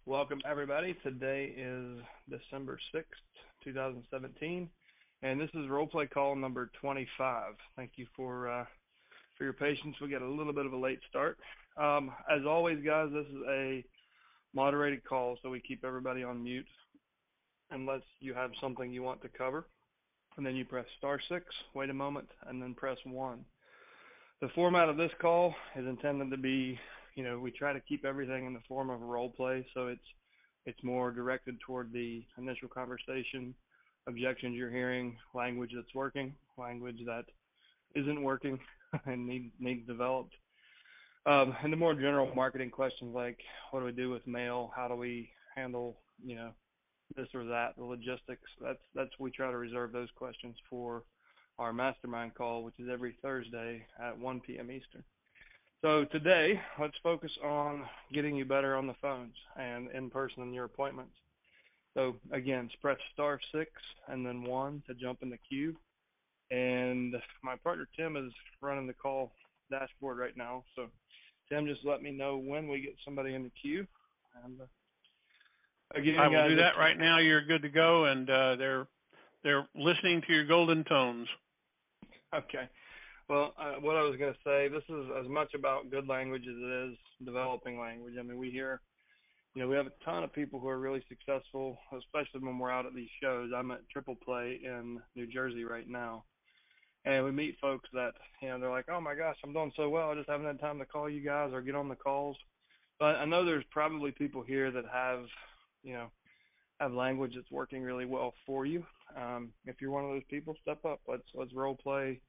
Welcome, everybody. Today is December 6th, 2017, and this is roleplay call number 25. Thank you for your patience. We got a little bit of a late start. As always, guys, this is a moderated call, so we keep everybody on mute unless you have something you want to cover. And then you press star 6, wait a moment, and then press 1. The format of this call is intended to be, we try to keep everything in the form of a role play, so it's more directed toward the initial conversation, objections you're hearing, language that's working, language that isn't working and needs developed, and the more general marketing questions like what do we do with mail, how do we handle this or that, the logistics. That's we try to reserve those questions for our mastermind call, which is every Thursday at 1 p.m. Eastern. So today, let's focus on getting you better on the phones and in person in your appointments. So again, press star 6 and then 1 to jump in the queue. And my partner Tim is running the call dashboard right now. So Tim, just let me know when we get somebody in the queue. And again, I will do that right now. You're good to go, and they're listening to your golden tones. Okay. Well, what I was going to say, this is as much about good language as it is developing language. I mean, we hear, we have a ton of people who are really successful, especially when we're out at these shows. I'm at Triple Play in New Jersey right now, and we meet folks that, they're like, oh my gosh, I'm doing so well, I just haven't had time to call you guys or get on the calls. But I know there's probably people here that have, have language that's working really well for you. If you're one of those people, step up. Let's role play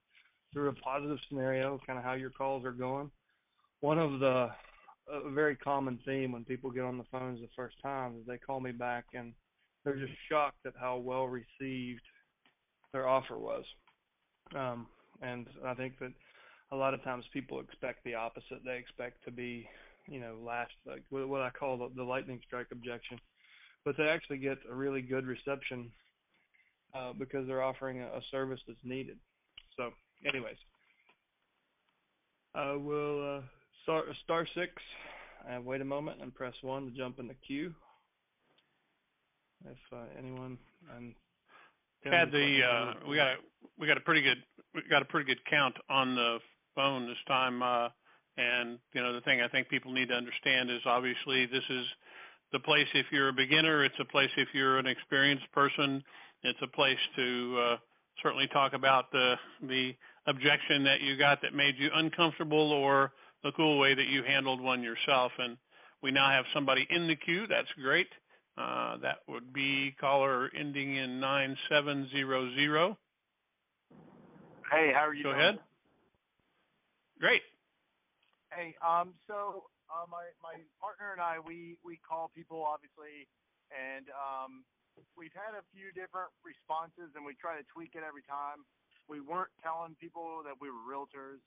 through a positive scenario, kind of how your calls are going. One of the a very common theme when people get on the phones the first time is they call me back and they're just shocked at how well received their offer was. And I think that a lot of times people expect the opposite. They expect to be, lashed, like what I call the lightning strike objection. But they actually get a really good reception because they're offering a service that's needed. So, anyways, I will star 6 and wait a moment and press 1 to jump in the queue. If anyone and Had we got a pretty good count on the phone this time, and the thing I think people need to understand is obviously this is the place if you're a beginner. It's a place if you're an experienced person. It's a place to certainly talk about the objection that you got that made you uncomfortable or the cool way that you handled one yourself. And we now have somebody in the queue. That's great. That would be caller ending in 9700. Hey, how are you doing? Go ahead. Great. Hey, so my partner and I, we call people, obviously, and we've had a few different responses, and we try to tweak it every time. We weren't telling people that we were realtors,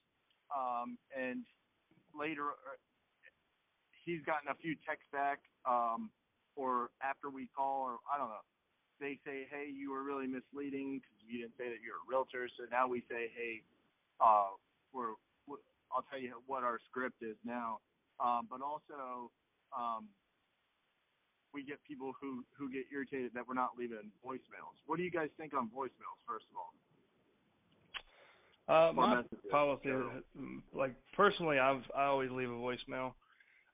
and later he's gotten a few texts back, or after we call, or I don't know. They say, hey, you were really misleading because you didn't say that you're a realtor. So now we say, hey, I'll tell you what our script is now. But also, we get people who get irritated that we're not leaving voicemails. What do you guys think on voicemails, first of all? My policy, like personally, I always leave a voicemail.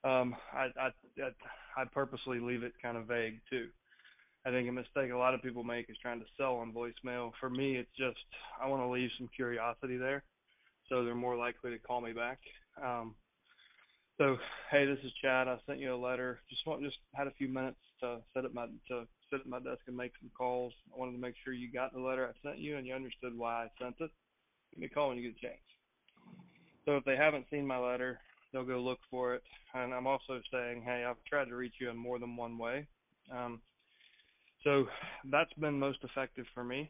I purposely leave it kind of vague too. I think a mistake a lot of people make is trying to sell on voicemail. For me, it's just I want to leave some curiosity there, so they're more likely to call me back. So, hey, this is Chad. I sent you a letter. Just had a few minutes to sit at my desk and make some calls. I wanted to make sure you got the letter I sent you and you understood why I sent it. Give me a call when you get a chance. So if they haven't seen my letter, they'll go look for it. And I'm also saying, hey, I've tried to reach you in more than one way. So that's been most effective for me.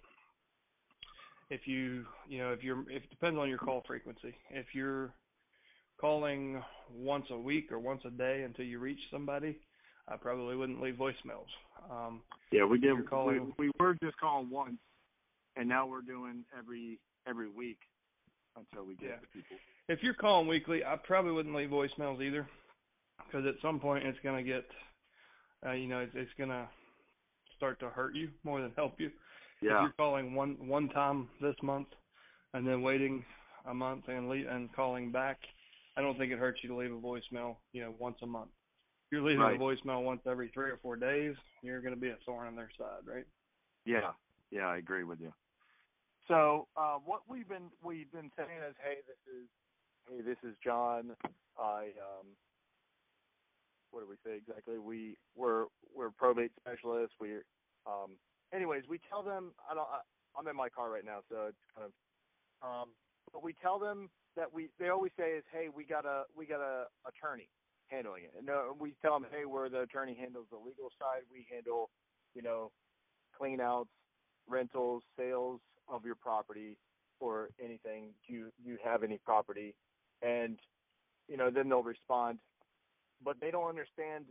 If it depends on your call frequency. If you're calling once a week or once a day until you reach somebody, I probably wouldn't leave voicemails. Yeah, we did. We were just calling once, and now we're doing every week until we get to people. If you're calling weekly, I probably wouldn't leave voicemails either, because at some point it's going to get it's gonna start to hurt you more than help you. If Yeah. you're calling one time this month and then waiting a month and calling back, I don't think it hurts you to leave a voicemail, once a month. If you're leaving Right. a voicemail once every 3 or 4 days, you're going to be a thorn on their side, right? Yeah. Yeah, I agree with you. So what we've been saying is, hey, this is John. What do we say exactly? We're probate specialists. Anyways, we tell them I'm in my car right now, so it's kind of but we tell them that they always say is, hey, we got a attorney handling it. And we tell them, hey, we're the attorney handles the legal side. We handle, clean outs, rentals, sales of your property or anything. Do you have any property? And then they'll respond, but they don't understand.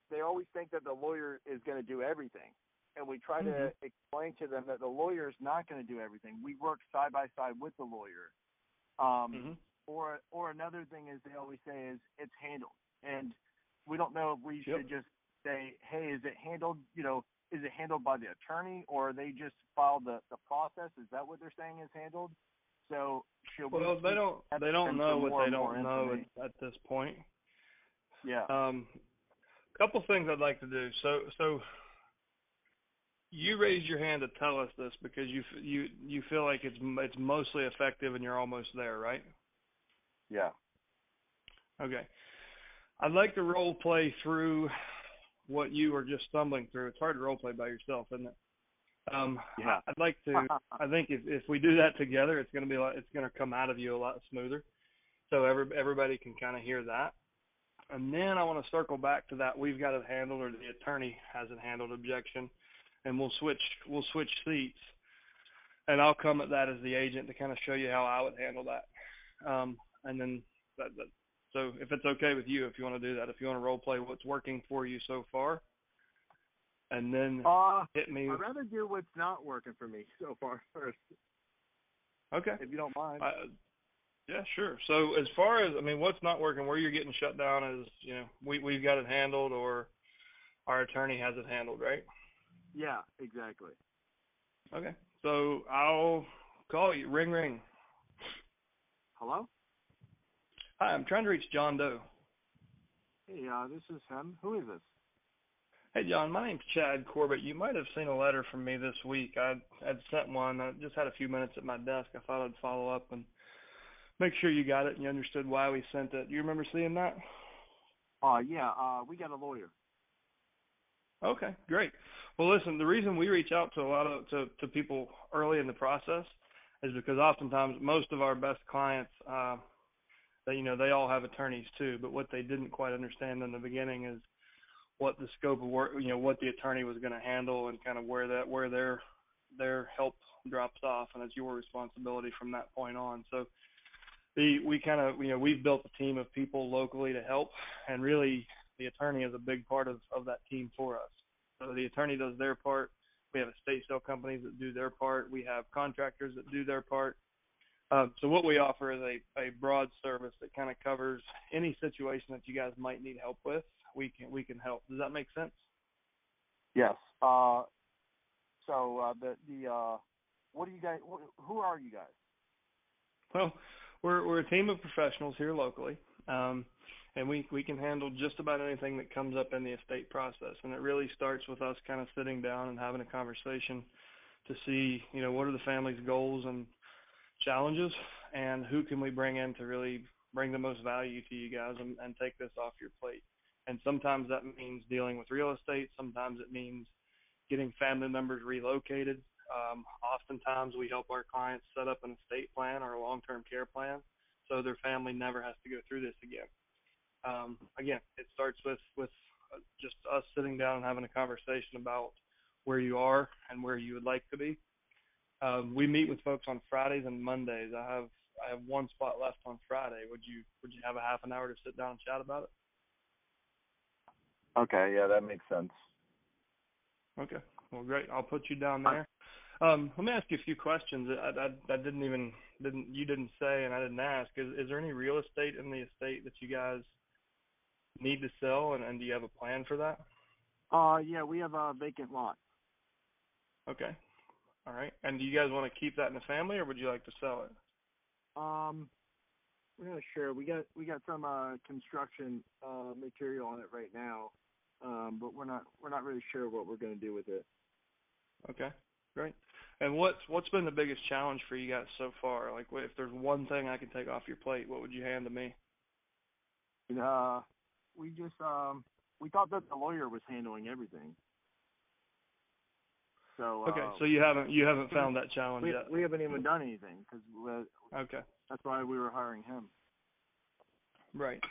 They always think that the lawyer is going to do everything. And we try to explain to them that the lawyer is not going to do everything. We work side by side with the lawyer. Or another thing is they always say is it's handled. And we don't know if we should just say, hey, is it handled, is it handled by the attorney or they just filed the process? Is that what they're saying is handled? So should we? Well, they don't know what they don't know at this point. Yeah. Couple things I'd like to do. So you raised your hand to tell us this because you feel like it's mostly effective and you're almost there, right? Yeah. Okay. I'd like to role play through what you were just stumbling through. It's hard to role play by yourself, isn't it? Yeah. I'd like to. I think if we do that together, it's going to come out of you a lot smoother. So everybody can kind of hear that. And then I want to circle back to that we've got it handled or the attorney has it handled objection, and we'll switch seats. And I'll come at that as the agent to kind of show you how I would handle that. And then so if it's okay with you, if you want to do that, if you want to role play what's working for you so far, and then hit me. I'd rather do what's not working for me so far first. Okay. If you don't mind. Yeah, sure. So as far as, what's not working, where you're getting shut down is, we've got it handled or our attorney has it handled, right? Yeah, exactly. Okay. So I'll call you. Ring, ring. Hello? Hi, I'm trying to reach John Doe. Hey, this is him. Who is this? Hey, John, my name's Chad Corbett. You might have seen a letter from me this week. I'd sent one. I just had a few minutes at my desk. I thought I'd follow up and make sure you got it and you understood why we sent it. You remember seeing that? Yeah. We got a lawyer. Okay, great. Well, listen, the reason we reach out to a lot of to people early in the process is because oftentimes most of our best clients, they all have attorneys too. But what they didn't quite understand in the beginning is what the scope of work, what the attorney was going to handle and kind of where their help drops off, and it's your responsibility from that point on. So we've built a team of people locally to help, and really the attorney is a big part of that team for us. So the attorney does their part. We have estate sale companies that do their part. We have contractors that do their part. So what we offer is a broad service that kind of covers any situation that you guys might need help with. We can help. Does that make sense? Yes. So what do you guys? Who are you guys? Well, we're a team of professionals here locally, and we can handle just about anything that comes up in the estate process. And it really starts with us kind of sitting down and having a conversation to see, what are the family's goals and challenges, and who can we bring in to really bring the most value to you guys and take this off your plate. And sometimes that means dealing with real estate. Sometimes it means getting family members relocated. Oftentimes we help our clients set up an estate plan or a long-term care plan so their family never has to go through this again. Again, it starts with just us sitting down and having a conversation about where you are and where you would like to be. We meet with folks on Fridays and Mondays. I have one spot left on Friday. Would you have a half an hour to sit down and chat about it? Okay, yeah, that makes sense. Okay, well, great. I'll put you down there. Let me ask you a few questions. I didn't say, and I didn't ask. Is there any real estate in the estate that you guys need to sell, and do you have a plan for that? Yeah, we have a vacant lot. Okay. All right. And do you guys want to keep that in the family, or would you like to sell it? We're not sure. We got some construction material on it right now, but we're not really sure what we're going to do with it. Okay. Great. And what's been the biggest challenge for you guys so far? Like, if there's one thing I could take off your plate, what would you hand to me? We just we thought that the lawyer was handling everything. So Okay. So you haven't found that challenge yet. We haven't even done anything because Okay. that's why we were hiring him. Right.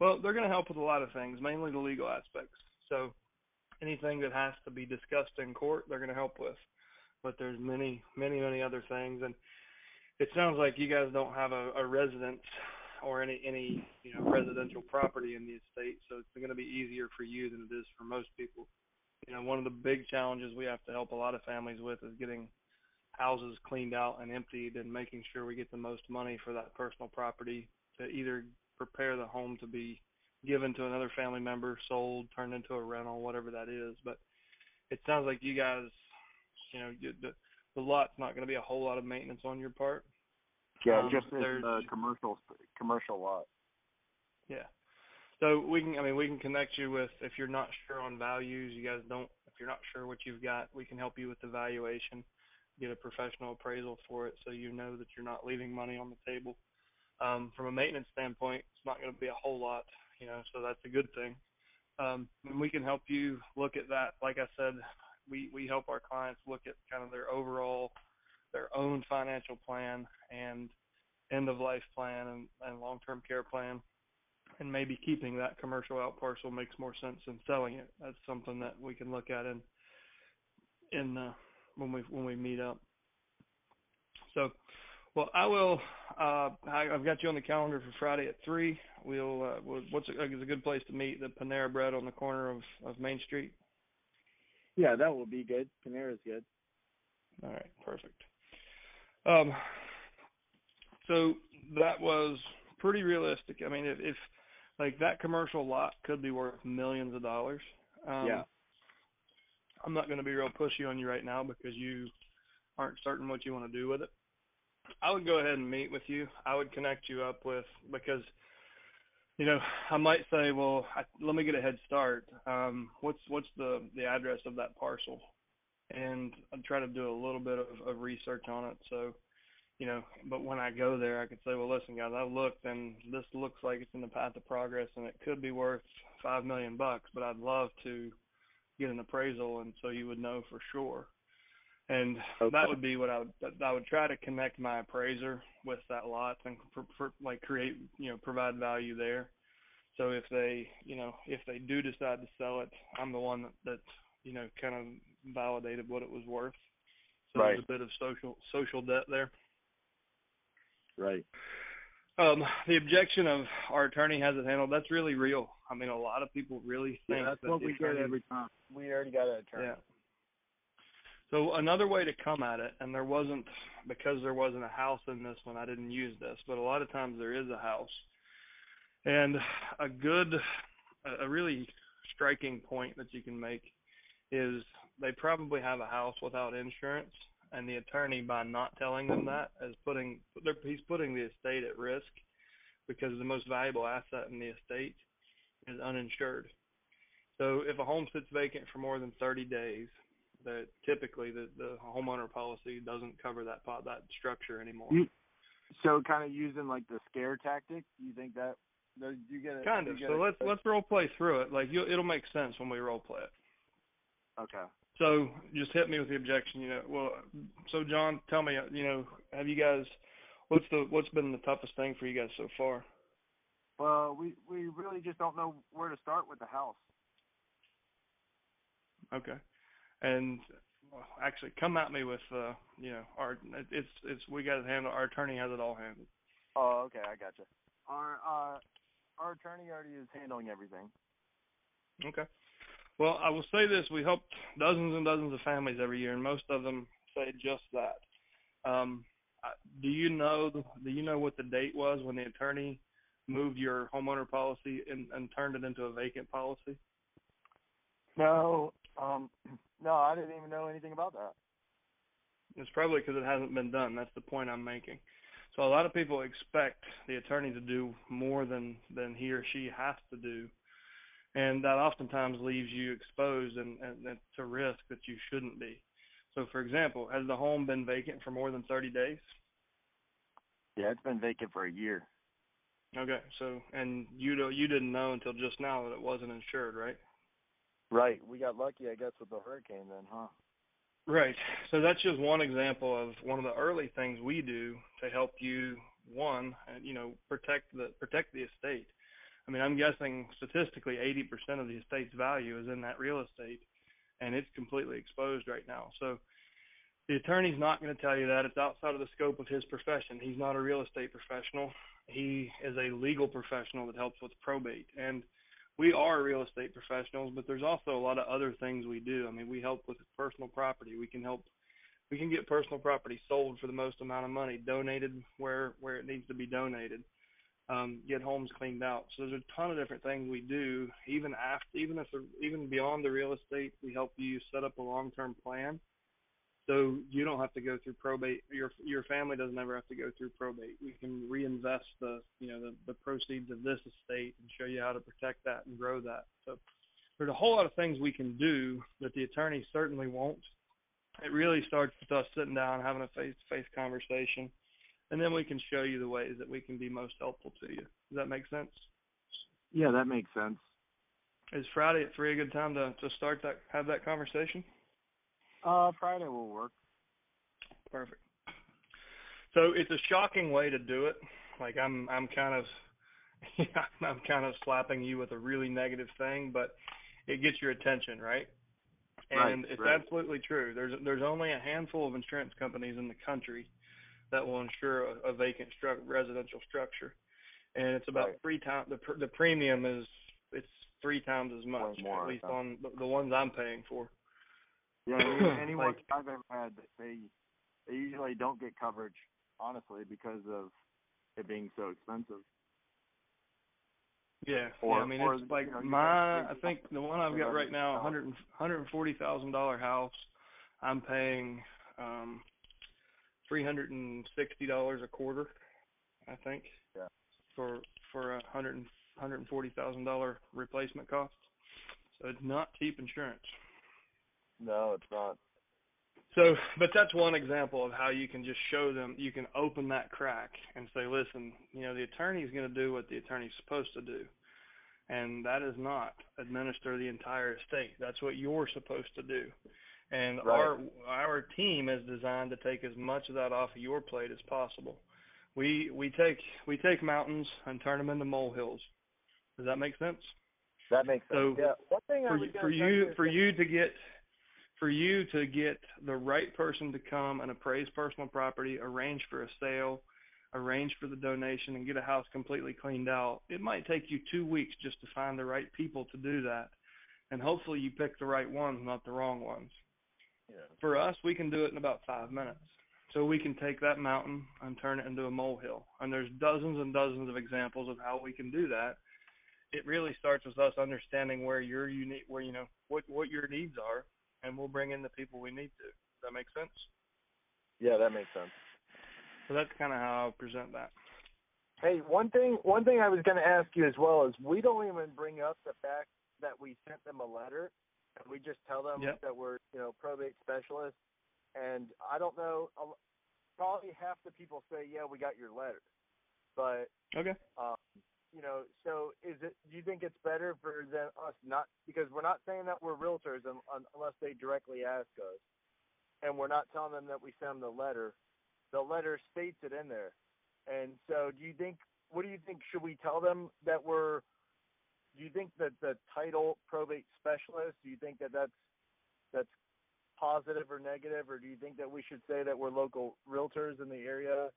Well, they're going to help with a lot of things, mainly the legal aspects. So anything that has to be discussed in court, they're going to help with. But there's many, many, many other things, and it sounds like you guys don't have a residence or any residential property in the estate, so it's going to be easier for you than it is for most people. One of the big challenges we have to help a lot of families with is getting houses cleaned out and emptied and making sure we get the most money for that personal property to either prepare the home to be given to another family member, sold, turned into a rental, whatever that is. But it sounds like you guys, the lot's not going to be a whole lot of maintenance on your part. Yeah, just it's a commercial lot. Yeah. So we can connect you with, if you're not sure on values, if you're not sure what you've got, we can help you with the valuation, get a professional appraisal for it so you know that you're not leaving money on the table. From a maintenance standpoint, it's not going to be a whole lot, so that's a good thing. And we can help you look at that. Like I said, we help our clients look at kind of their own financial plan and end of life plan and long-term care plan. And maybe keeping that commercial out parcel makes more sense than selling it. That's something that we can look at when we meet up. So, well, I will. I've got you on the calendar for Friday at 3. What's a good place to meet? The Panera Bread on the corner of Main Street. Yeah, that will be good. Panera's good. All right, perfect. So that was pretty realistic. I mean, if like that commercial lot could be worth millions of dollars. Yeah. I'm not going to be real pushy on you right now because you aren't certain what you want to do with it. I would go ahead and meet with you. I would connect you up with, because, I might say, well, let me get a head start. What's the address of that parcel? And I'd try to do a little bit of research on it. So, but when I go there, I could say, well, listen, guys, I looked and this looks like it's in the path of progress and it could be worth $5 million, but I'd love to get an appraisal, and so you would know for sure. And that would be what I would try to connect my appraiser with that lot and create, provide value there. So if they do decide to sell it, I'm the one that kind of validated what it was worth. So right. There's a bit of social debt there. Right. The objection of our attorney has it handled, that's really real. I mean, a lot of people really think that's that what we get every time. We already got an attorney. Yeah. So another way to come at it, and because there wasn't a house in this one, I didn't use this, but a lot of times there is a house. And a really striking point that you can make is they probably have a house without insurance, and the attorney, by not telling them that, he's putting the estate at risk, because the most valuable asset in the estate is uninsured. So if a home sits vacant for more than 30 days, typically the homeowner policy doesn't cover that structure anymore. So kind of using like the scare tactic, you think that you get it? Kind of. So let's role play through it. Like it'll make sense when we role play it. Okay. So just hit me with the objection. So John, tell me, have you guys, what's been the toughest thing for you guys so far? Well, we really just don't know where to start with the house. Okay. And actually, come at me with, we got it handled. Our attorney has it all handled. Oh, okay, I gotcha. Our attorney already is handling everything. Okay. Well, I will say this: we help dozens and dozens of families every year, and most of them say just that. Do you know what the date was when the attorney moved your homeowner policy and turned it into a vacant policy? No, no, I didn't even know anything about that. It's probably because it hasn't been done. That's the point I'm making. So a lot of people expect the attorney to do more than he or she has to do, and that oftentimes leaves you exposed and to risk that you shouldn't be. So, for example, has the home been vacant for more than 30 days? Yeah, it's been vacant for a year. Okay, so and you didn't know until just now that it wasn't insured, right? Right. We got lucky, I guess, with the hurricane then, huh? Right. So that's just one example of one of the early things we do to help you, one, protect the estate. I mean, I'm guessing statistically 80% of the estate's value is in that real estate, and it's completely exposed right now. So the attorney's not going to tell you that. It's outside of the scope of his profession. He's not a real estate professional. He is a legal professional that helps with probate. And we are real estate professionals, but there's also a lot of other things we do. I mean, we help with personal property. We can get personal property sold for the most amount of money, donated where it needs to be donated, get homes cleaned out. So there's a ton of different things we do. Even beyond the real estate, we help you set up a long-term plan. So you don't have to go through probate. Your family doesn't ever have to go through probate. We can reinvest the proceeds of this estate and show you how to protect that and grow that. So there's a whole lot of things we can do that the attorney certainly won't. It really starts with us sitting down, having a face-to-face conversation, and then we can show you the ways that we can be most helpful to you. Does that make sense? Yeah, that makes sense. Is Friday at 3 a good time to have that conversation? Friday will work. Perfect. So it's a shocking way to do it. Like I'm kind of I'm kind of slapping you with a really negative thing, but it gets your attention, right? And it's absolutely true. There's only a handful of insurance companies in the country that will insure a vacant residential structure, and it's about 3 times the premium it's 3 times as much, at least on the ones I'm paying for. Yeah, anyone I've ever had, they usually don't get coverage, honestly, because of it being so expensive. Yeah, I mean, it's like I think the one I've got right now, $140,000 house, I'm paying $360 a quarter, I think, for a $140,000 replacement cost. So it's not cheap insurance. No, it's not. So, but that's one example of how you can just show them, you can open that crack and say, listen, the attorney's going to do what the attorney's supposed to do. And that is not administer the entire estate. That's what you're supposed to do. And our team is designed to take as much of that off of your plate as possible. We take mountains and turn them into molehills. Does that make sense? That makes sense. So yeah. One thing for you to get the right person to come and appraise personal property, arrange for a sale, arrange for the donation, and get a house completely cleaned out, it might take you 2 weeks just to find the right people to do that. And hopefully you pick the right ones, not the wrong ones. Yeah. For us, we can do it in about 5 minutes. So we can take that mountain and turn it into a molehill. And there's dozens and dozens of examples of how we can do that. It really starts with us understanding what your needs are, and we'll bring in the people we need to. Does that make sense? Yeah, that makes sense. So that's kind of how I'll present that. Hey, one thing I was going to ask you as well is we don't even bring up the fact that we sent them a letter, and we just tell them that we're, probate specialists. And I don't know, probably half the people say, yeah, we got your letter. But, okay. So do you think it's better for us not, because we're not saying that we're realtors unless they directly ask us, and we're not telling them that we sent them the letter. The letter states it in there. And so what do you think, should we tell them that do you think that the title probate specialist, do you think that that's positive or negative, or do you think that we should say that we're local realtors in the area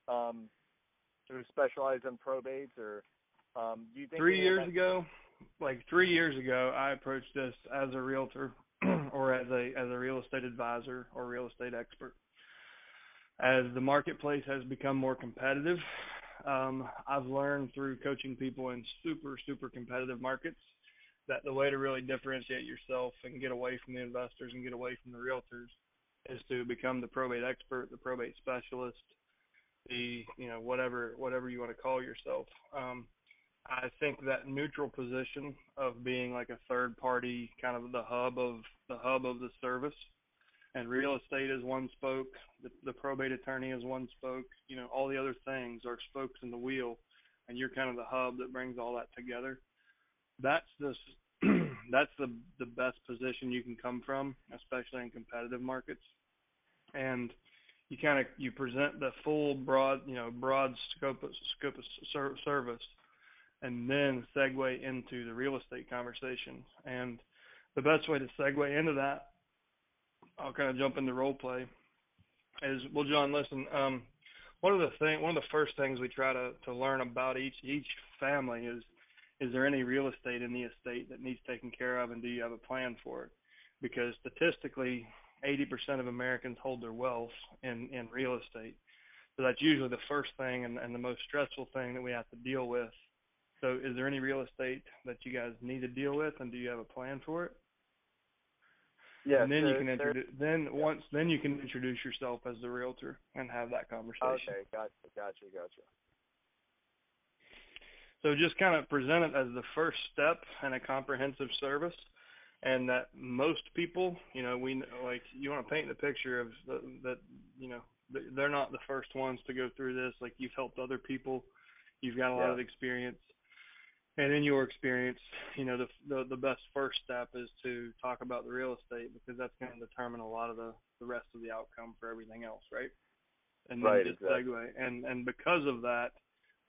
who specialize in probates, or do you think 3 years ago, I approached this as a realtor or as a real estate advisor or real estate expert. As the marketplace has become more competitive, I've learned through coaching people in super, super competitive markets that the way to really differentiate yourself and get away from the investors and get away from the realtors is to become the probate expert, the probate specialist, the whatever you want to call yourself. I think that neutral position of being like a third party, kind of the hub of the service, and real estate is one spoke, the probate attorney is one spoke, all the other things are spokes in the wheel, and you're kind of the hub that brings all that together. That's that's the best position you can come from, especially in competitive markets. And you present the full broad scope of service, and then segue into the real estate conversation. And the best way to segue into that, I'll kind of jump into role play, is, well, John, listen, one of the first things we try to learn about each family is there any real estate in the estate that needs taken care of, and do you have a plan for it? Because statistically, 80% of Americans hold their wealth in real estate. So that's usually the first thing and the most stressful thing that we have to deal with. So is there any real estate that you guys need to deal with, and do you have a plan for it? Yeah. And then you can introduce yourself as the realtor and have that conversation. Okay, gotcha. So just kind of present it as the first step in a comprehensive service, and that most people, you want to paint the picture of that they're not the first ones to go through this. Like, you've helped other people, you've got a lot of experience. And in your experience, the best first step is to talk about the real estate, because that's going to determine a lot of the rest of the outcome for everything else, right? And then just segue. And because of that,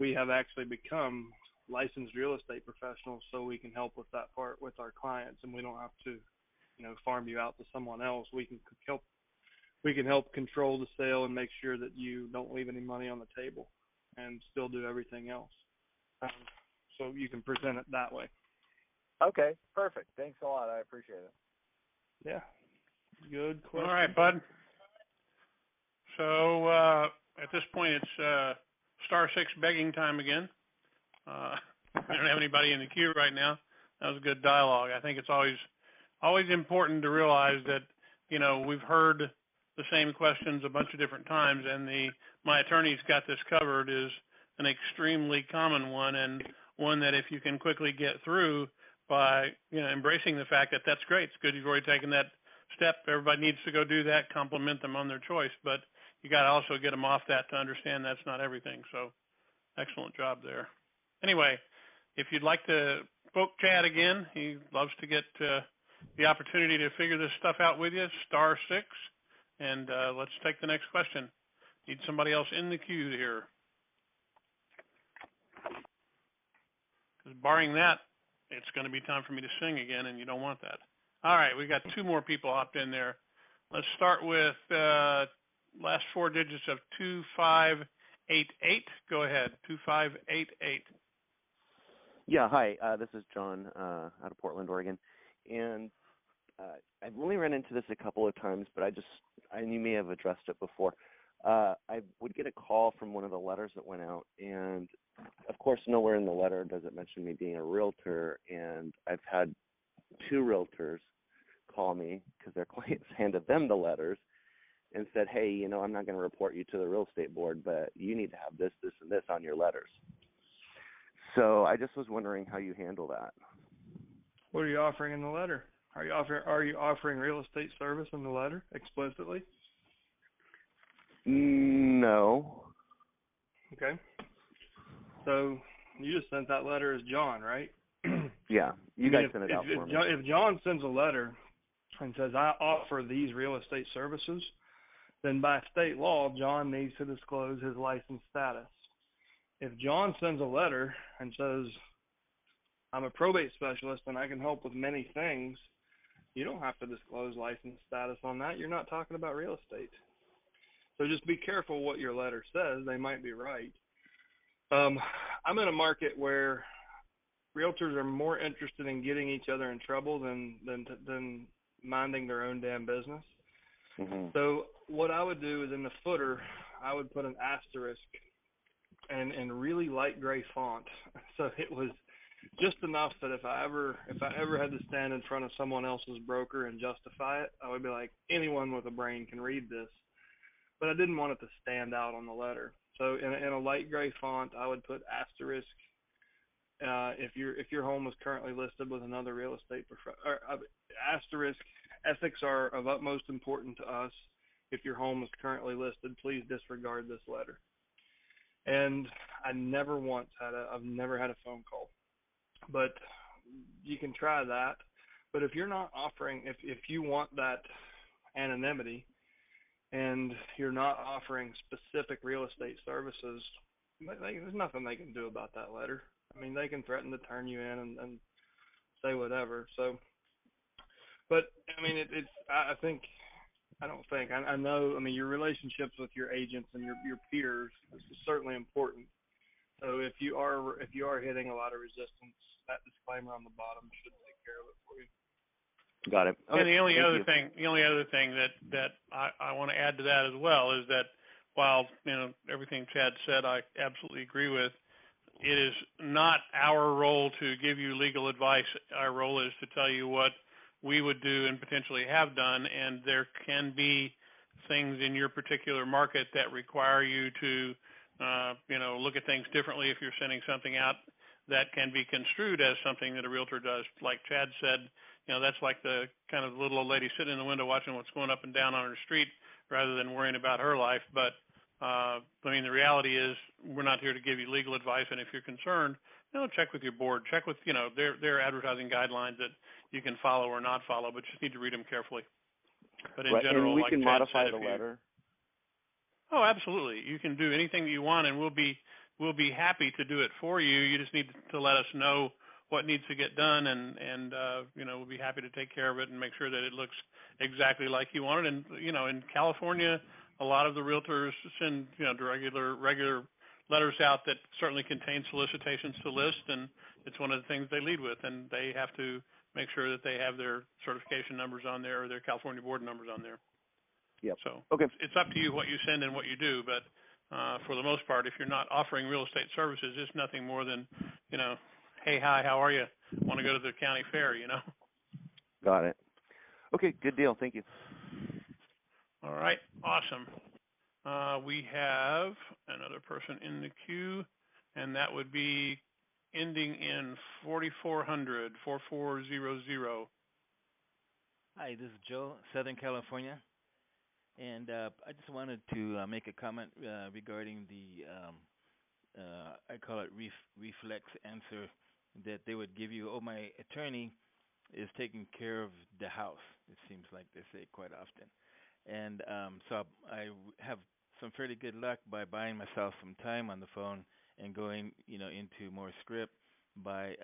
we have actually become licensed real estate professionals, so we can help with that part with our clients, and we don't have to, farm you out to someone else. We can help control the sale and make sure that you don't leave any money on the table and still do everything else. So you can present it that way. Okay, perfect. Thanks a lot. I appreciate it. Yeah. Good question. All right, bud. So at this point, it's star 6 begging time again. We don't have anybody in the queue right now. That was a good dialogue. I think it's always important to realize that, we've heard the same questions a bunch of different times, and my attorney's got this covered is an extremely common one, and one that if you can quickly get through by, embracing the fact that that's great. It's good you've already taken that step. Everybody needs to go do that, compliment them on their choice, but you got to also get them off that to understand that's not everything. So excellent job there. Anyway, if you'd like to poke Chad again, he loves to get the opportunity to figure this stuff out with you, star 6, and let's take the next question. Need somebody else in the queue here. Because barring that, it's going to be time for me to sing again, and you don't want that. All right, we got 2 more people hopped in there. Let's start with last 4 digits of 2588. Go ahead, 2588. Yeah, hi. This is John out of Portland, Oregon, and I've only run into this a couple of times, but you may have addressed it before. I would get a call from one of the letters that went out, and of course, nowhere in the letter does it mention me being a realtor, and I've had 2 realtors call me because their clients handed them the letters and said, hey, I'm not going to report you to the real estate board, but you need to have this, this, and this on your letters. So I just was wondering how you handle that. What are you offering in the letter? Are you offering real estate service in the letter explicitly? No. Okay. So you just sent that letter as John, right? Yeah, you guys sent it out for me. If John sends a letter and says, I offer these real estate services, then by state law, John needs to disclose his license status. If John sends a letter and says, I'm a probate specialist and I can help with many things, you don't have to disclose license status on that. You're not talking about real estate. So just be careful what your letter says. They might be right. I'm in a market where realtors are more interested in getting each other in trouble than minding their own damn business. Mm-hmm. So what I would do is in the footer, I would put an asterisk and really light gray font. So it was just enough that if I ever had to stand in front of someone else's broker and justify it, I would be like, anyone with a brain can read this. But I didn't want it to stand out on the letter. So in a light gray font, I would put asterisk. If your home is currently listed with another real estate asterisk, ethics are of utmost importance to us. If your home is currently listed, please disregard this letter. And I've never had a phone call. But you can try that. But if you're not offering, if you want that anonymity and you're not offering specific real estate services, there's nothing they can do about that letter. I mean, they can threaten to turn you in and say whatever. So, but I mean, I know. I mean, your relationships with your agents and your peers is certainly important. So if you are hitting a lot of resistance, that disclaimer on the bottom should take care of it for you. Got it. Okay, and the only other thing that I want to add to that as well is that while everything Chad said I absolutely agree with, it is not our role to give you legal advice. Our role is to tell you what we would do and potentially have done, and there can be things in your particular market that require you to look at things differently if you're sending something out that can be construed as something that a realtor does. Like Chad said, that's like the kind of little old lady sitting in the window watching what's going up and down on her street rather than worrying about her life. But I mean, the reality is we're not here to give you legal advice, and if you're concerned, check with your board, check with their advertising guidelines that you can follow or not follow, but you just need to read them carefully. But in general, and we like can Chad modify said, the letter. Oh, absolutely. You can do anything that you want, and we'll be happy to do it for you. You just need to let us know what needs to get done, and we'll be happy to take care of it and make sure that it looks exactly like you want it. And in California, a lot of the realtors send regular letters out that certainly contain solicitations to list, and it's one of the things they lead with, and they have to make sure that they have their certification numbers on there or their California board numbers on there. Yep. So okay. It's up to you what you send and what you do, but for the most part, if you're not offering real estate services, it's nothing more than, hey, hi, how are you? Want to go to the county fair, Got it. Okay, good deal. Thank you. All right, awesome. We have another person in the queue, and that would be ending in 4400, 4400. Hi, this is Joe, Southern California. And I just wanted to make a comment regarding the, I call it reflex answer that they would give you. Oh, my attorney is taking care of the house, it seems like they say quite often. And so I have some fairly good luck by buying myself some time on the phone and going, into more script by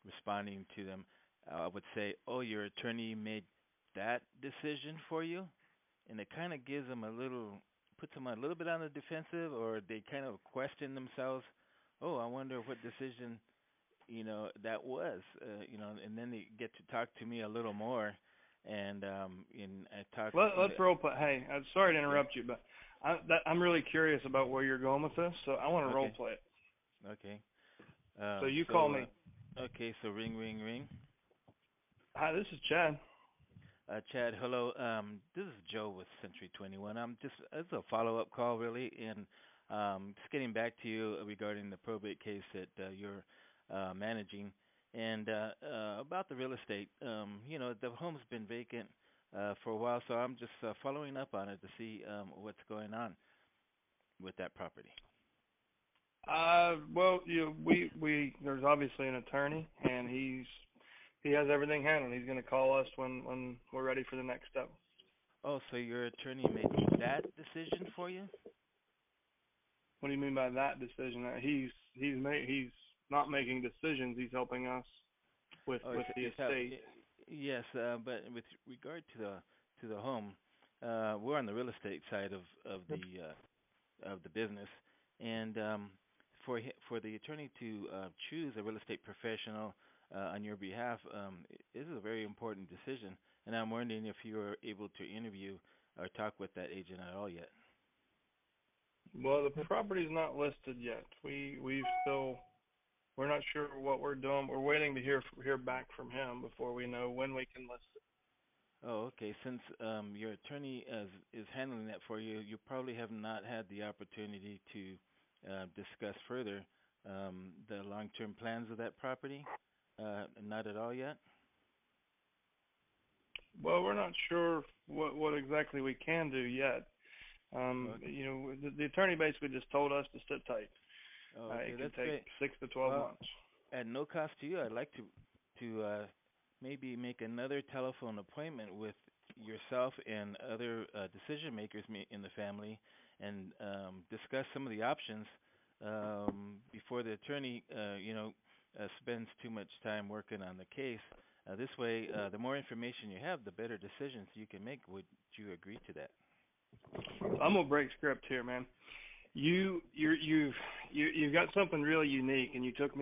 responding to them. I would say, oh, your attorney made that decision for you? And it kind of gives them puts them a little bit on the defensive, or they kind of question themselves. Oh, I wonder what decision, that was, and then they get to talk to me a little more, and I talk. Let's role play. Hey, I'm sorry to interrupt you, but I'm really curious about where you're going with this, so I want to role play it. Okay. So you call me. Okay, so ring, ring, ring. Hi, this is Chad. Chad, hello. This is Joe with Century 21. It's a follow-up call, really, and just getting back to you regarding the probate case that you're managing, and about the real estate. The home's been vacant for a while, so I'm just following up on it to see what's going on with that property. Well, there's obviously an attorney, and he has everything handled. He's going to call us when we're ready for the next step. Oh, so your attorney made that decision for you? What do you mean by that decision? He's not making decisions. He's helping us with the estate. Yes, but with regard to the home, we're on the real estate side of the business, and for the attorney to choose a real estate professional on your behalf, this is a very important decision, and I'm wondering if you were able to interview or talk with that agent at all yet. Well, the property's not listed yet. We've still we're not sure what we're doing. We're waiting to hear back from him before we know when we can list it. Oh, okay. Since your attorney is handling that for you, you probably have not had the opportunity to discuss further the long-term plans of that property. Not at all yet. Well, we're not sure what exactly we can do yet. Okay. You know, the attorney basically just told us to sit tight. Oh, okay. It That's can take great. 6 to 12 Well, months. at no cost to you, I'd like to maybe make another telephone appointment with yourself and other decision makers in the family, and discuss some of the options before the attorney, spends too much time working on the case. This way, the more information you have, the better decisions you can make. Would you agree to that? I'm gonna break script here, man. You've got something really unique, and you got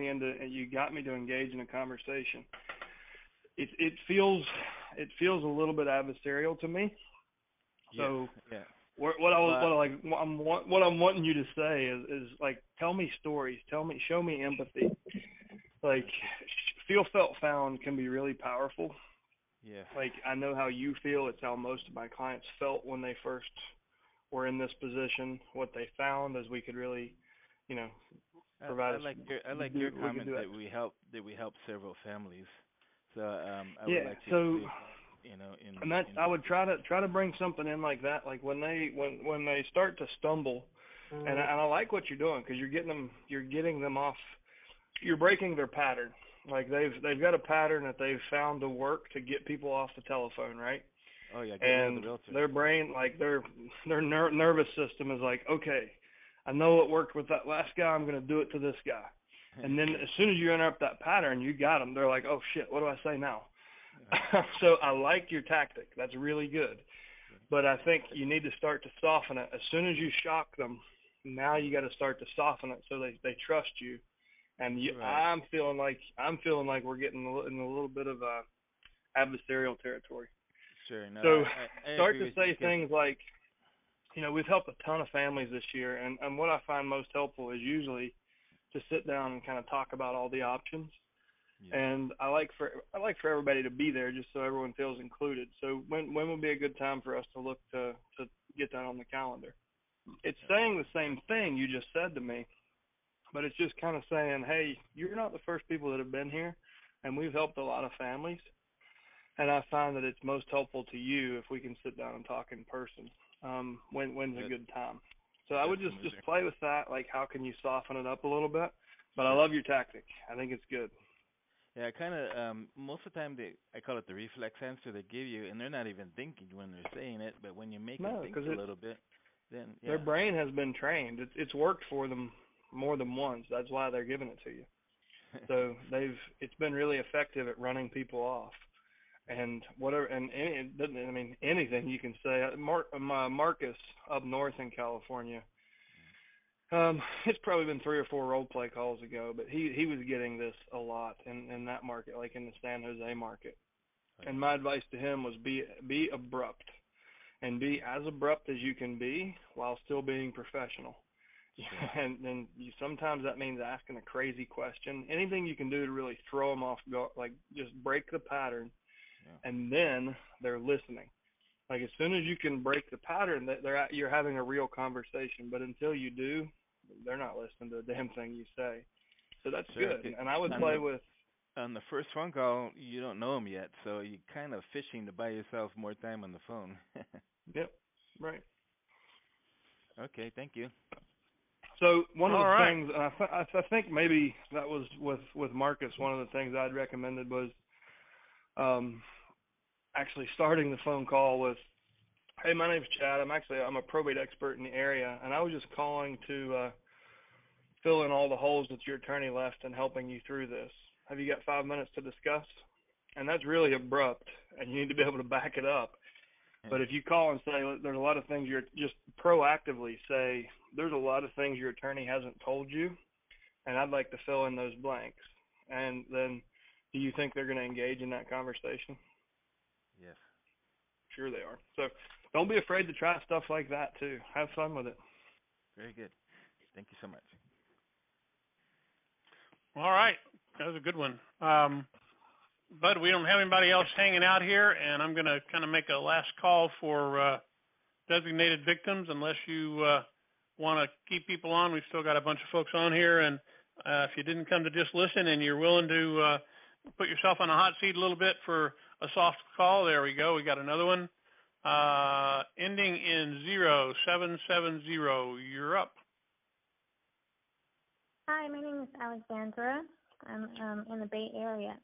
me to engage in a conversation. It feels a little bit adversarial to me. So yeah. what I'm wanting you to say is like, tell me stories, show me empathy. Like, feel, felt, found can be really powerful. Yeah. Like, I know how you feel. It's how most of my clients felt when they first were in this position. What they found is we could really, provide. I like your comment that we help several families. So I would like to, so in I would try to bring something in like that. Like when they start to stumble, and I like what you're doing, because you're getting them off. You're breaking their pattern. Like they've got a pattern that they've found to work to get people off the telephone, right? Oh yeah, and their brain, like their nervous system is like, okay, I know what worked with that last guy, I'm going to do it to this guy. And then as soon as you interrupt that pattern, you got them. They're like, oh shit, what do I say now? So I like your tactic. That's really good. But I think you need to start to soften it. As soon as you shock them, now you got to start to soften it so they trust you. And Right. I'm feeling like we're getting in a little bit of adversarial territory. Sure. No, So I start agree to with you say things like, we've helped a ton of families this year, and what I find most helpful is usually to sit down and kind of talk about all the options. Yeah. And I like for everybody to be there, just so everyone feels included. So when would be a good time for us to look to get that on the calendar? It's saying the same thing you just said to me, but it's just kind of saying, hey, you're not the first people that have been here, and we've helped a lot of families. And I find that it's most helpful to you if we can sit down and talk in person. When's a good time? So I would just play with that, like how can you soften it up a little bit. But I love your tactic. I think it's good. Yeah, I kind of most of the time I call it the reflex answer they give you, and they're not even thinking when they're saying it, but when you make them think a little bit, then their brain has been trained. It's worked for them more than once. That's why they're giving it to you. So it's been really effective at running people off. And whatever, and it doesn't, I mean, anything you can say. Marcus up north in California, it's probably been 3 or 4 role play calls ago, but he was getting this a lot in that market, like in the San Jose market. And my advice to him was be abrupt, and be as abrupt as you can be while still being professional. Sure. And sometimes that means asking a crazy question. Anything you can do to really throw them off guard, like just break the pattern. Yeah. And then they're listening. Like as soon as you can break the pattern, you're having a real conversation. But until you do, they're not listening to a damn thing you say. So that's good. And I would play with. On the first phone call, you don't know them yet, so you're kind of fishing to buy yourself more time on the phone. Yep. Right. Okay. Thank you. So one of the things, I think maybe that was with Marcus. One of the things I'd recommended was. Actually starting the phone call with, hey, my name's Chad. I'm a probate expert in the area, and I was just calling to fill in all the holes that your attorney left and helping you through this. Have you got 5 minutes to discuss? And that's really abrupt, and you need to be able to back it up. But if you call and say there's a lot of things, you're just proactively say there's a lot of things your attorney hasn't told you, and I'd like to fill in those blanks. And then do you think they're going to engage in that conversation? Yes. Sure they are. So don't be afraid to try stuff like that too. Have fun with it. Very good. Thank you so much. All right, that was a good one. But we don't have anybody else hanging out here, and I'm going to kind of make a last call for designated victims, unless you want to keep people on. We've still got a bunch of folks on here, and if you didn't come to just listen and you're willing to put yourself on a hot seat a little bit for a soft call, there we go. We got another one ending in 0770. You're up. Hi, my name is Alexandra. I'm in the Bay Area.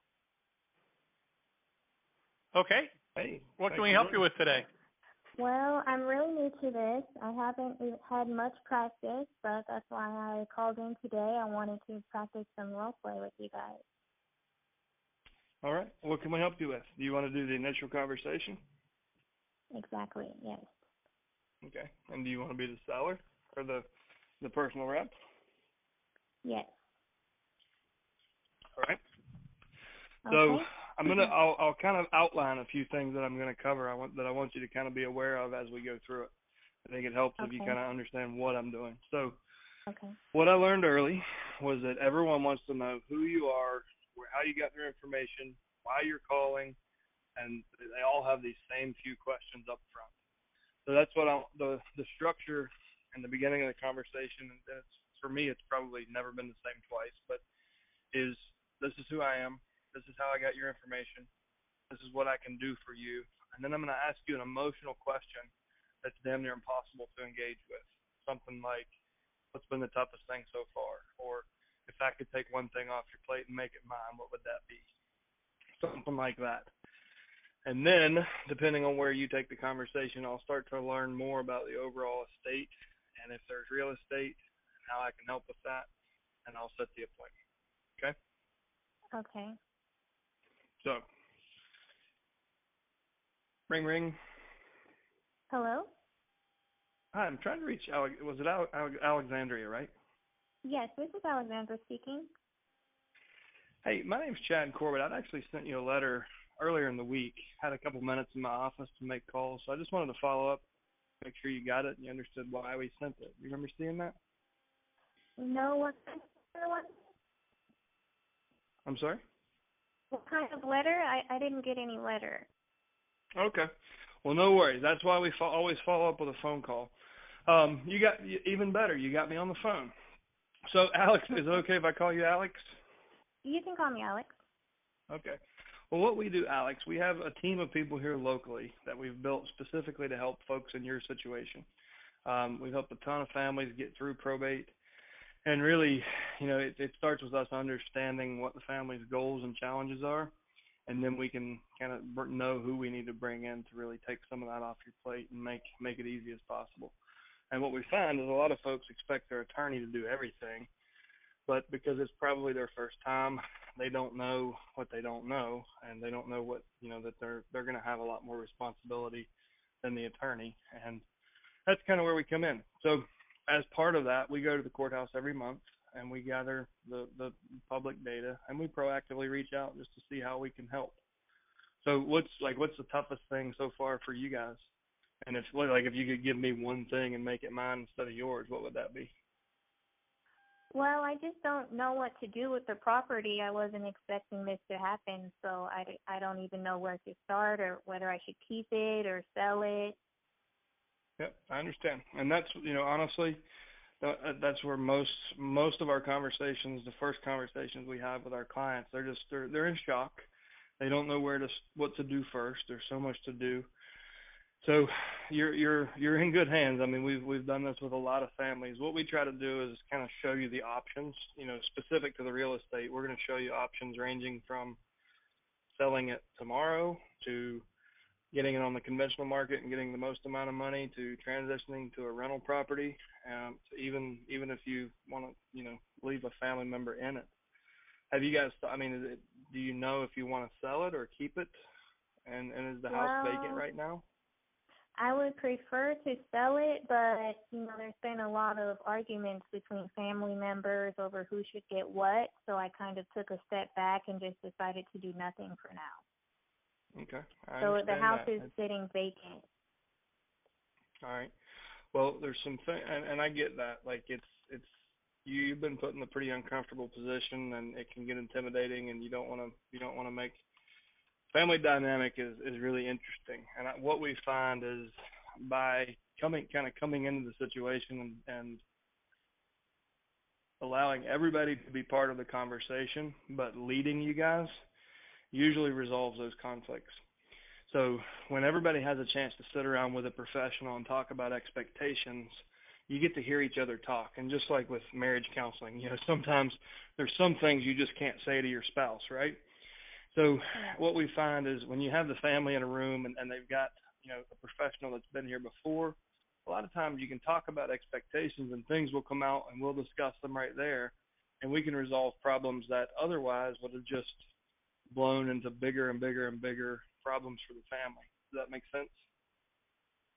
Okay. Hey. What can we help you with today? Well, I'm really new to this. I haven't had much practice, but that's why I called in today. I wanted to practice some role play with you guys. All right. What can we help you with? Do you want to do the initial conversation? Exactly, yes. Okay. And do you want to be the seller or the personal rep? Yes. All right. Okay. So I'll kind of outline a few things that I'm going to cover. I want you to kind of be aware of as we go through it. I think it helps if you kind of understand what I'm doing. So what I learned early was that everyone wants to know who you are, how you got their information, why you're calling, and they all have these same few questions up front. So that's what the structure in the beginning of the conversation, and for me it's probably never been the same twice, but this is who I am. This is how I got your information. This is what I can do for you. And then I'm going to ask you an emotional question that's damn near impossible to engage with. Something like, what's been the toughest thing so far? Or if I could take one thing off your plate and make it mine, what would that be? Something like that. And then, depending on where you take the conversation, I'll start to learn more about the overall estate and if there's real estate and how I can help with that. And I'll set the appointment. Okay? Okay. So, ring, ring. Hello? Hi, I'm trying to reach was it Alexandria, right? Yes, this is Alexandra speaking. Hey, my name's Chad Corbett. I'd actually sent you a letter earlier in the week. Had a couple minutes in my office to make calls, so I just wanted to follow up, make sure you got it and you understood why we sent it. You remember seeing that? No, what? I'm sorry? What kind of letter? I didn't get any letter. Okay. Well, no worries. That's why we always follow up with a phone call. You got even better. You got me on the phone. So, Alex, is it okay if I call you Alex? You can call me Alex. Okay. Well, what we do, Alex, we have a team of people here locally that we've built specifically to help folks in your situation. We've helped a ton of families get through probate. And really, it starts with us understanding what the family's goals and challenges are, and then we can kind of know who we need to bring in to really take some of that off your plate and make it easy as possible. And what we find is a lot of folks expect their attorney to do everything, but because it's probably their first time, they don't know what they don't know, and they don't know what that they're going to have a lot more responsibility than the attorney, and that's kind of where we come in. So as part of that, we go to the courthouse every month and we gather the public data and we proactively reach out just to see how we can help. So what's the toughest thing so far for you guys? And if you could give me one thing and make it mine instead of yours, what would that be? Well, I just don't know what to do with the property. I wasn't expecting this to happen, so I don't even know where to start or whether I should keep it or sell it. Yep, I understand. And that's, honestly, that's where most of our conversations, the first conversations we have with our clients, they're in shock. They don't know what to do first. There's so much to do. So you're in good hands. I mean, we've done this with a lot of families. What we try to do is kind of show you the options, specific to the real estate. We're going to show you options ranging from selling it tomorrow to getting it on the conventional market and getting the most amount of money to transitioning to a rental property, to even if you want to, leave a family member in it. Have you guys, do you know if you want to sell it or keep it? And is the house vacant right now? I would prefer to sell it, but, there's been a lot of arguments between family members over who should get what, so I kind of took a step back and just decided to do nothing for now. Okay. So the house is sitting vacant. All right. Well, there's some and I get that. Like it's you've been put in a pretty uncomfortable position, and it can get intimidating, and you don't want to make family dynamic is really interesting. And what we find is by coming into the situation and allowing everybody to be part of the conversation, but leading you guys usually resolves those conflicts. So when everybody has a chance to sit around with a professional and talk about expectations, you get to hear each other talk. And just like with marriage counseling, sometimes there's some things you just can't say to your spouse, right? So what we find is when you have the family in a room and they've got, a professional that's been here before, a lot of times you can talk about expectations and things will come out and we'll discuss them right there, and we can resolve problems that otherwise would have just blown into bigger and bigger and bigger problems for the family. Does that make sense?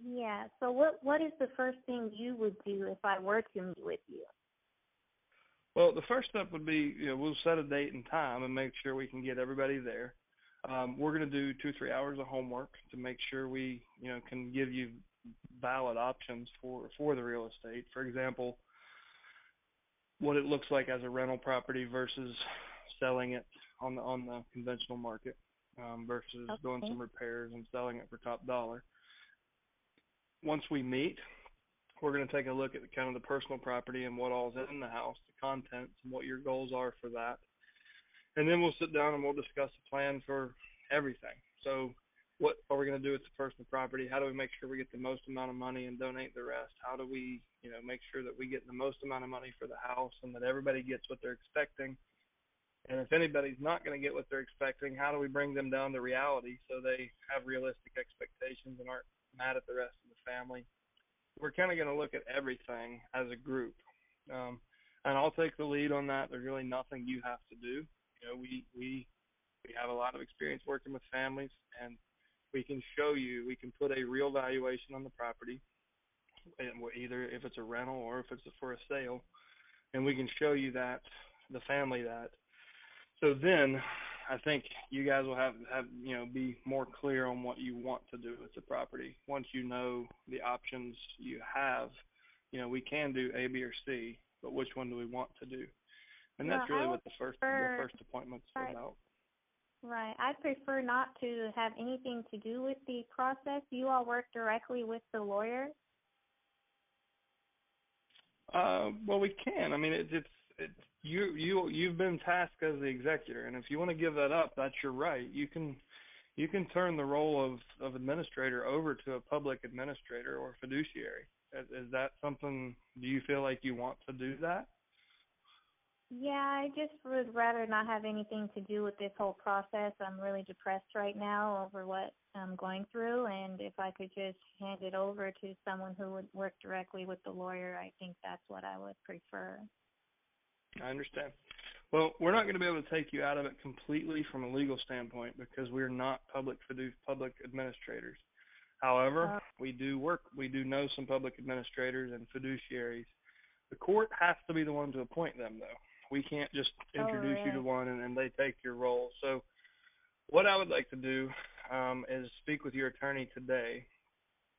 Yeah. So what is the first thing you would do if I were to meet with you? Well, the first step would be, we'll set a date and time and make sure we can get everybody there. We're going to do 2-3 hours of homework to make sure we, can give you valid options for the real estate. For example, what it looks like as a rental property versus selling it on the conventional market, versus doing some repairs and selling it for top dollar. Once we meet, we're going to take a look at kind of the personal property and what all's in the house, the contents, and what your goals are for that. And then we'll sit down and we'll discuss a plan for everything. So what are we going to do with the personal property? How do we make sure we get the most amount of money and donate the rest? How do we, make sure that we get the most amount of money for the house and that everybody gets what they're expecting? And if anybody's not going to get what they're expecting, how do we bring them down to reality so they have realistic expectations and aren't mad at the rest of the family? We're kind of going to look at everything as a group. And I'll take the lead on that. There's really nothing you have to do. We have a lot of experience working with families, and we can show you, we can put a real valuation on the property, either if it's a rental or if it's for a sale, and we can show you that, the family that. So then I think you guys will have be more clear on what you want to do with the property. Once you know the options you have, we can do A, B, or C, but which one do we want to do? And that's really what the first appointment's about. Right. I'd prefer not to have anything to do with the process. You all work directly with the lawyer? Well, we can. I mean, you've been tasked as the executor, and if you want to give that up, that's your right. You can turn the role of administrator over to a public administrator or fiduciary. Is that something? Do you feel like you want to do that? Yeah, I just would rather not have anything to do with this whole process. I'm really depressed right now over what I'm going through, and if I could just hand it over to someone who would work directly with the lawyer, I think that's what I would prefer. I understand. Well, we're not going to be able to take you out of it completely from a legal standpoint because we're not public administrators. However, we do know some public administrators and fiduciaries. The court has to be the one to appoint them, though. We can't just introduce you to one and they take your role. So what I would like to do is speak with your attorney today.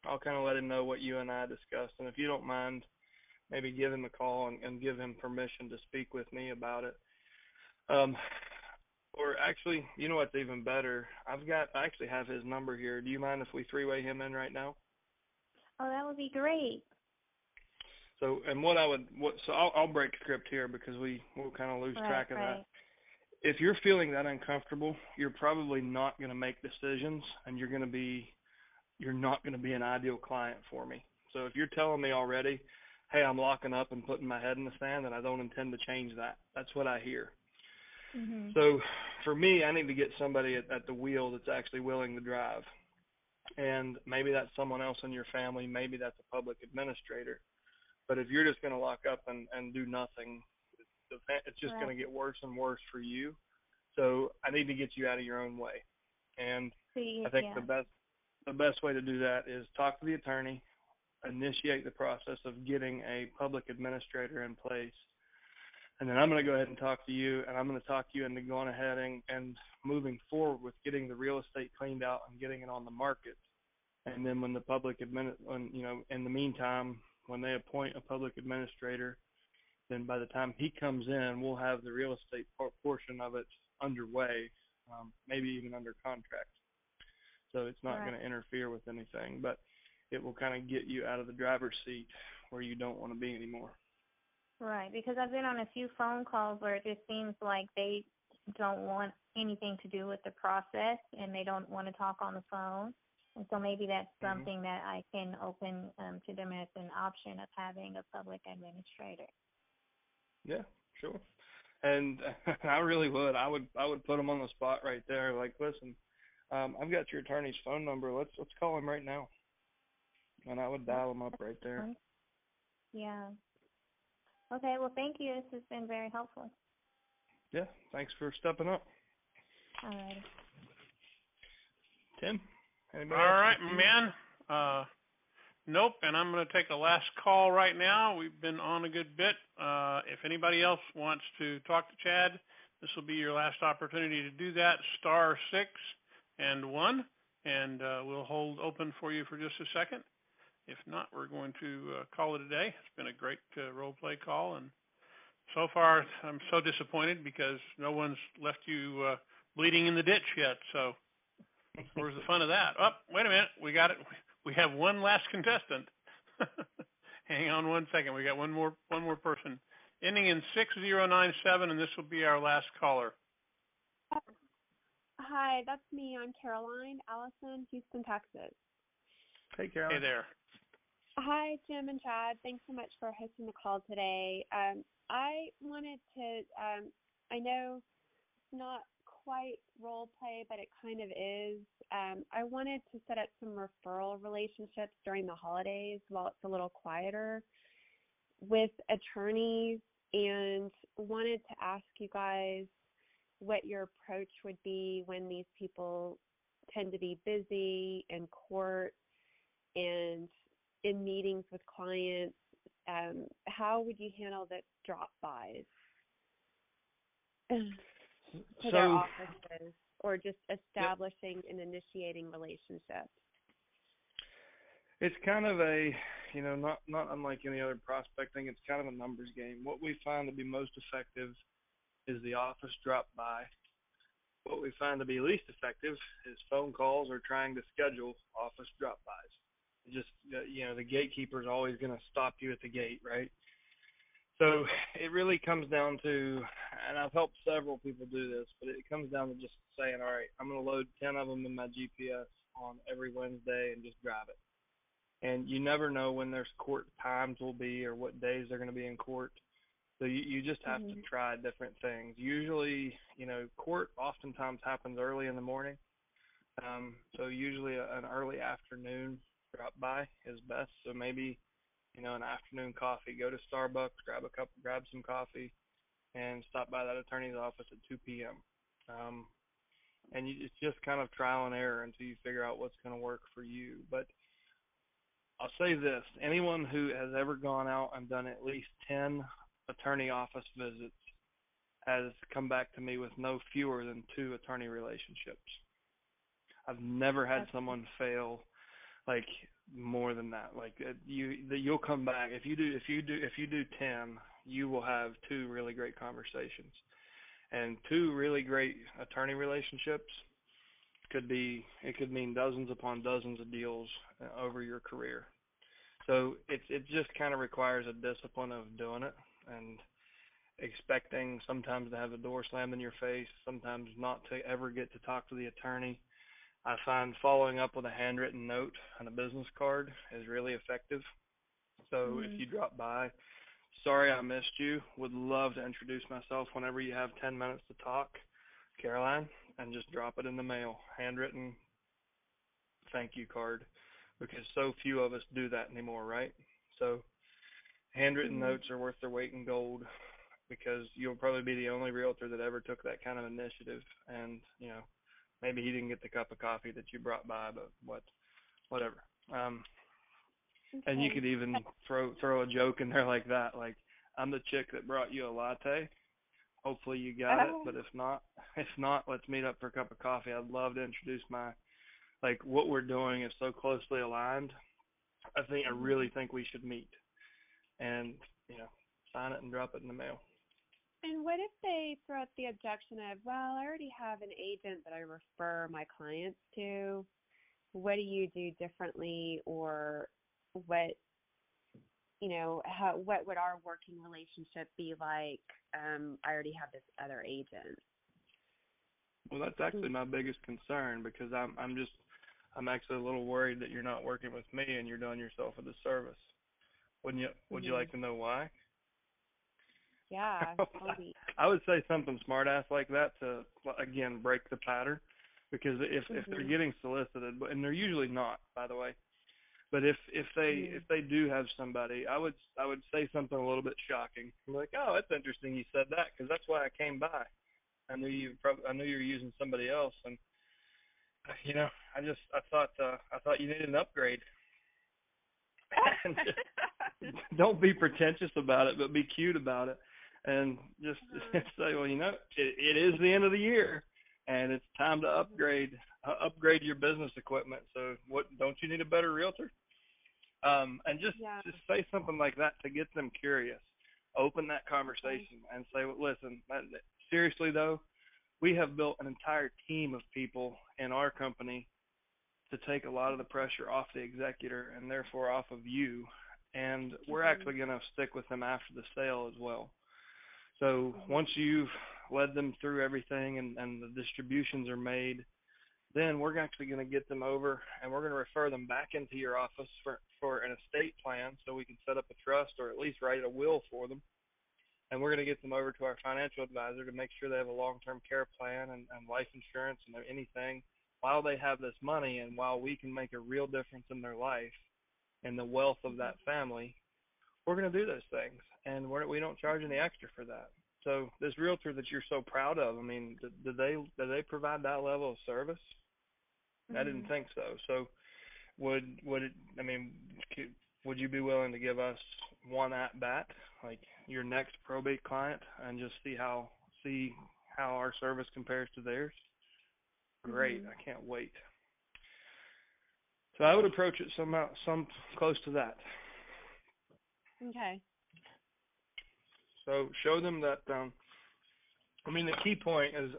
I'll kind of let him know what you and I discussed, and if you don't mind, maybe give him a call and give him permission to speak with me about it. Or actually, you know what's even better? I actually have his number here. Do you mind if we three-way him in right now? Oh, that would be great. So, and I'll break script here because we'll kind of lose track of that. If you're feeling that uncomfortable, you're probably not going to make decisions, and you're not going to be an ideal client for me. So if you're telling me already, hey, I'm locking up and putting my head in the sand, and I don't intend to change that. That's what I hear. Mm-hmm. So for me, I need to get somebody at the wheel that's actually willing to drive. And maybe that's someone else in your family. Maybe that's a public administrator. But if you're just going to lock up and do nothing, it's just going to get worse and worse for you. So I need to get you out of your own way. And I think the best way to do that is talk to the attorney, initiate the process of getting a public administrator in place. And then I'm going to go ahead and talk to you, and I'm going to talk you into going ahead and moving forward with getting the real estate cleaned out and getting it on the market. And then when the in the meantime, when they appoint a public administrator, then by the time he comes in, we'll have the real estate portion of it underway, maybe even under contract. So it's not going to interfere with anything, but it will kind of get you out of the driver's seat where you don't want to be anymore. Right, because I've been on a few phone calls where it just seems like they don't want anything to do with the process and they don't want to talk on the phone. And so maybe that's something that I can open to them as an option of having a public administrator. Yeah, sure. And I really would. I would put them on the spot right there. Like, listen, I've got your attorney's phone number. Let's call him right now. And I would dial him up right there. Yeah. Okay, well, thank you. This has been very helpful. Yeah, thanks for stepping up. All right. Tim? Anybody All else? right, man. Nope, and I'm going to take the last call right now. We've been on a good bit. If anybody else wants to talk to Chad, this will be your last opportunity to do that. *6 and 1, and we'll hold open for you for just a second. If not, we're going to call it a day. It's been a great role play call, and so far I'm so disappointed because no one's left you bleeding in the ditch yet. So where's the fun of that? Oh, wait a minute, we got it. We have one last contestant. Hang on one second. We got one more person ending in 6097, and this will be our last caller. Hi, that's me. I'm Caroline Allison, Houston, Texas. Hey, Caroline. Hey there. Hi, Jim and Chad. Thanks so much for hosting the call today. I wanted to, I know it's not quite role play, but it kind of is. I wanted to set up some referral relationships during the holidays while it's a little quieter with attorneys, and wanted to ask you guys what your approach would be when these people tend to be busy in court and in meetings with clients. How would you handle the drop-bys to their offices, or just establishing and initiating relationships? It's kind of a, not unlike any other prospecting, it's kind of a numbers game. What we find to be most effective is the office drop by. What we find to be least effective is phone calls or trying to schedule office drop bys. Just, the gatekeeper is always going to stop you at the gate, right? So it really comes down to, and I've helped several people do this, but it comes down to just saying, all right, I'm going to load 10 of them in my GPS on every Wednesday and just drive it. And you never know when their court times will be or what days they're going to be in court. So you just have to try different things. Usually, court oftentimes happens early in the morning. So usually an early afternoon drop by is best. So maybe, an afternoon coffee, go to Starbucks, grab some coffee, and stop by that attorney's office at 2 p.m. And it's just kind of trial and error until you figure out what's going to work for you. But I'll say this, anyone who has ever gone out and done at least 10 attorney office visits has come back to me with no fewer than 2 attorney relationships. I've never had someone fail like more than that. Like you'll come back if you do 10, you will have 2 really great conversations, and 2 really great attorney relationships could mean dozens upon dozens of deals over your career. So it just kind of requires a discipline of doing it and expecting sometimes to have the door slammed in your face, sometimes not to ever get to talk to the attorney. I find following up with a handwritten note and a business card is really effective. So if you drop by, sorry I missed you, would love to introduce myself whenever you have 10 minutes to talk, Caroline, and just drop it in the mail, handwritten thank you card, because so few of us do that anymore, right? So handwritten notes are worth their weight in gold, because you'll probably be the only realtor that ever took that kind of initiative. And, maybe he didn't get the cup of coffee that you brought by, but whatever. And you could even throw a joke in there like that, like, I'm the chick that brought you a latte. Hopefully you got it, but if not, let's meet up for a cup of coffee. I'd love to introduce what we're doing is so closely aligned. I really think we should meet. And, sign it and drop it in the mail. And what if they throw out the objection of, well, I already have an agent that I refer my clients to. What do you do differently, or what, what would our working relationship be like? I already have this other agent. Well, that's actually my biggest concern, because I'm actually a little worried that you're not working with me and you're doing yourself a disservice. Wouldn't you? Would you like to know why? Yeah. I would say something smart ass like that to, again, break the pattern, because if they're getting solicited, and they're usually not, by the way, but if they do have somebody, I would say something a little bit shocking, like, oh, that's interesting you said that, because that's why I came by. I knew you were using somebody else, and I thought you needed an upgrade. And don't be pretentious about it, but be cute about it, and just say, well, it is the end of the year, and it's time to upgrade your business equipment. So what? Don't you need a better realtor? And just say something like that to get them curious. Open that conversation and say, well, listen, seriously though, we have built an entire team of people in our company to take a lot of the pressure off the executor and therefore off of you. And we're actually going to stick with them after the sale as well. So once you've led them through everything and the distributions are made, then we're actually going to get them over and we're going to refer them back into your office for an estate plan so we can set up a trust or at least write a will for them. And we're going to get them over to our financial advisor to make sure they have a long-term care plan and life insurance and anything while they have this money, and while we can make a real difference in their life and the wealth of that family, we're going to do those things. And we don't charge any extra for that. So this realtor that you're so proud of, I mean, do they provide that level of service? I didn't think so. So would you be willing to give us one at bat, like your next probate client, and just see how our service compares to theirs? Great. I can't wait. So I would approach it some close to that. Okay. So show them that, the key point is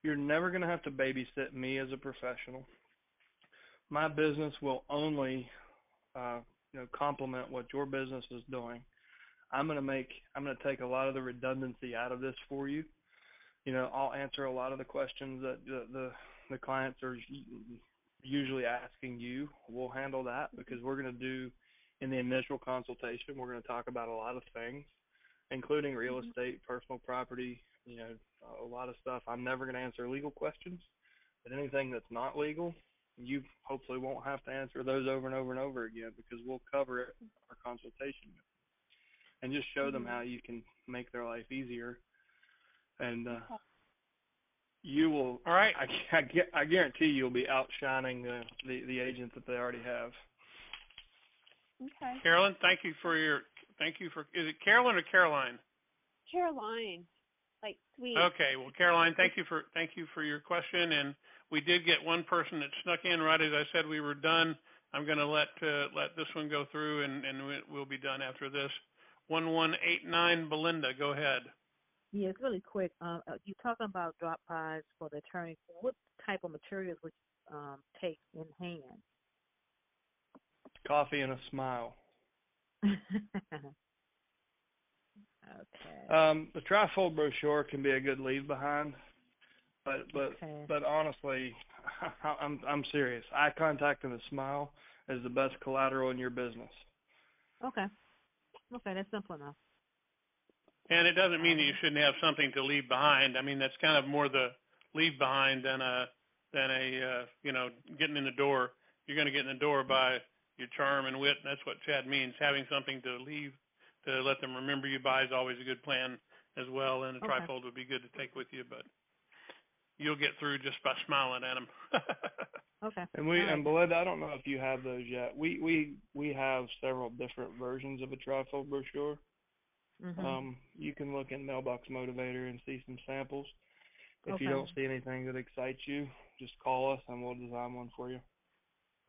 you're never going to have to babysit me as a professional. My business will only, complement what your business is doing. I'm going to take a lot of the redundancy out of this for you. I'll answer a lot of the questions that the clients are usually asking you. We'll handle that because we're going to do, in the initial consultation, we're going to talk about a lot of things, including real estate, personal property, a lot of stuff. I'm never going to answer legal questions, but anything that's not legal, you hopefully won't have to answer those over and over and over again, because we'll cover it in our consultation and just show them how you can make their life easier. And you will. All right. I guarantee you'll be outshining the agent that they already have. Okay. Carolyn, thank you for. Is it Carolyn or Caroline? Caroline, like sweet. Okay. Well, Caroline, thank you for your question, and we did get one person that snuck in right as I said we were done. I'm going to let this one go through, and we'll be done after this. 1189 Belinda, go ahead. Yes, really quick. You're talking about drop buys for the attorney. What type of materials would you take in hand? Coffee and a smile. Okay. The trifold brochure can be a good leave behind, but honestly, I'm serious. Eye contact and a smile is the best collateral in your business. Okay, that's simple enough. And it doesn't mean that you shouldn't have something to leave behind. I mean, that's kind of more the leave behind than a getting in the door. You're going to get in the door by your charm and wit. And that's what Chad means. Having something to leave to let them remember you by is always a good plan as well. And a trifold would be good to take with you, but you'll get through just by smiling at them. Okay. And Belinda, I don't know if you have those yet. We have several different versions of a trifold brochure. You can look in Mailbox Motivator and see some samples. If you don't see anything that excites you, just call us and we'll design one for you.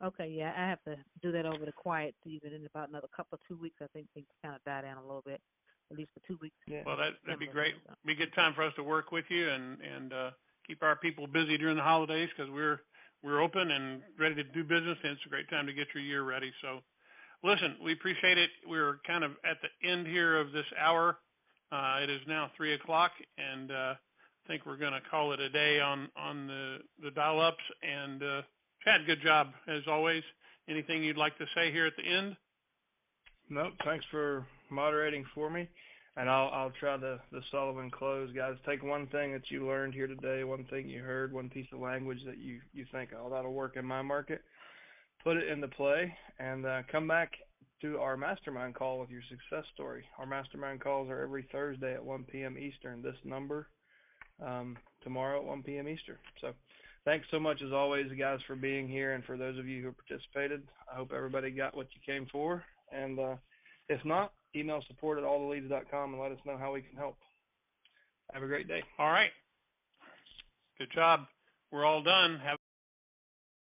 Okay, yeah, I have to do that over the quiet season in about another 2 weeks. I think things kind of die down a little bit. at least for 2 weeks. Yeah. Well, that'd be great. Be a good time for us to work with you and keep our people busy during the holidays because we're open and ready to do business, and it's a great time to get your year ready. So, listen, we appreciate it. We're kind of at the end here of this hour. It is now 3 o'clock, and I think we're going to call it a day on the dial-ups. And Chad, good job as always. Anything you'd like to say here at the end? Nope. Thanks for moderating for me, and I'll try the Sullivan close, guys. Take one thing that you learned here today, one thing you heard, one piece of language that you think, oh, that'll work in my market. Put it into play, and come back to our mastermind call with your success story. Our mastermind calls are every Thursday at 1 p.m. Eastern. This number tomorrow at 1 p.m. Eastern. So thanks so much, as always, guys, for being here, and for those of you who participated. I hope everybody got what you came for, and if not, email support@alltheleads.com and let us know how we can help. Have a great day. All right. Good job. We're all done. Have